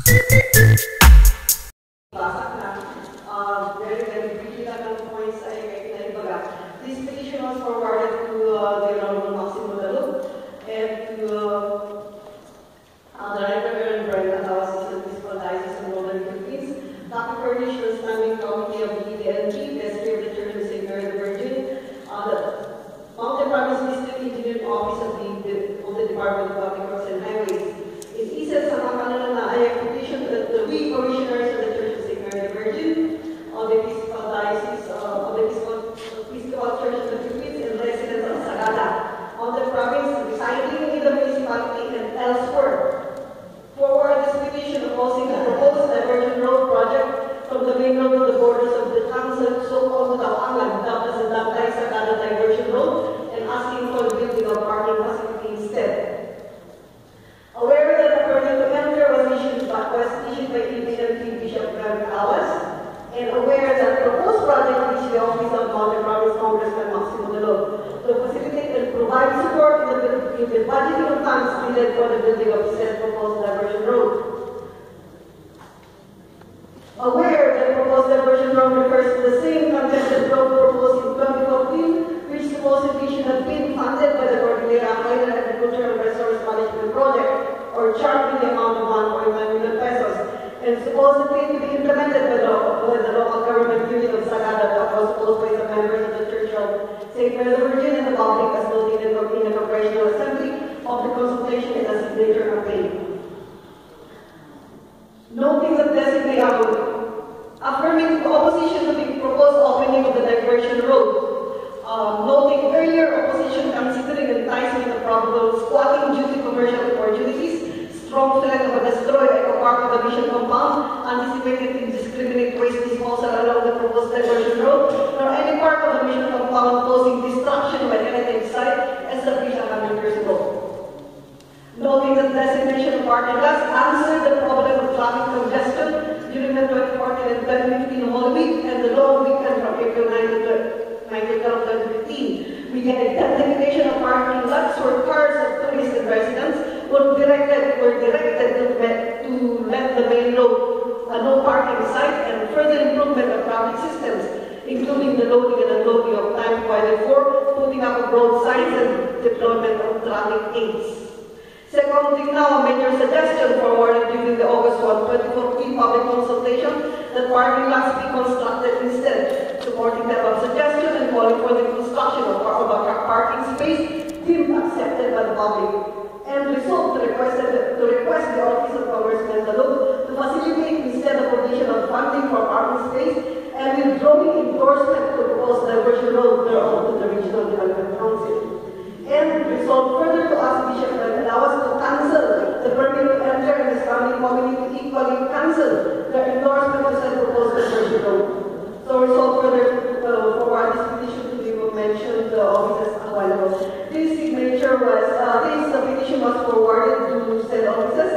Very briefly lang ang points ay naibaga. This petition was forwarded to the Honorable Maximo Dalub and to the Reverend Brenda Tawas, Episcopal Diocese of Northern Philippines, Dr. Furnish, the Standing Committee of the EDNG, Vestry of the Church of St. Mary the Virgin, the Mountain Province District Engineering Office of the Department of Public Works and Highways. It is sa mga kanila na ay petition to the we parishioners of the Church of St. Mary the Virgin, of the Episcopal Diocese of the Episcopal Church of the Philippines, and residents of Sagada, on the province residing in the municipality and elsewhere. Forward this petition opposing the proposed diversion road project from the main road to the borders of the council, so-called Tawangan, dubbed as the Dantay-Sagada Diversion Road, and asking for the building of parking facility instead. Aware that the permit to enter was issued by EDNG Bishop Brenda Tawas, and aware that the proposed project reached the office of Mountain Province Congressman Maximo Dalub to facilitate and provide support in the budgeting of funds needed for the building of said proposed diversion road. Aware that the proposed diversion road refers to the same contested road proposed in 2014, which supposedly should have been funded by the Cordillera Island Agricultural Resource Management Project, or charged with the amount of 1.9 million pesos, and supposedly to be implemented by the local government unit of Sagada that was opposed by the members of the Church of St. Mary the Virgin and the public as noted in the Congressional Assembly of the consultation and the signature campaign. Noting that designate affirming opposition to the proposed opening of the diversion road, noting earlier opposition considering enticing the probable squatting due to commercial opportunities, strong threat of a destroyed eco-park of the mission compound, anticipated indiscriminate waste disposal along the proposed diversion road, nor any part of the mission compound posing destruction of an heritage site established 100 years ago. Noting that designation of parking lots answered the problem of traffic congestion during the 2014 and 2015 Holy Week and the long weekend from April 9 to 12, 2015, with the identification of parking lots where cars of tourists and residents were directed to let the main road a no parking site and further improvement of traffic systems, including the loading and unloading of time provided for, putting up of road signs and deployment of traffic aids. Secondly, now a major suggestion forwarded during the August 1, 2014 public consultation that parking lots be constructed instead, supporting the above suggestion and calling for the construction of a parking space deemed accepted by the public. And resolved to request the Office of Congressman Dalub to facilitate instead the provision of funding for parking space and withdrawing endorsement to propose diversion road thereof to the Regional Development Council. And resolved further to ask Bishop Brenda Tawas to cancel the permit to enter and the standing committee to equally cancel the endorsement of said proposed diversion road. So resolved further to forward this petition to the mentioned offices a while ago. This signature was, this petition was forwarded to said offices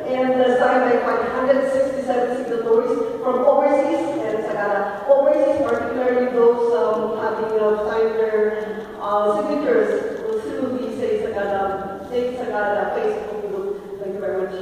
and signed by 167 signatories from overseas and Sagada. Overseas, particularly those having signed their signatures, will soon be Say Sagada Facebook group. Thank you very much.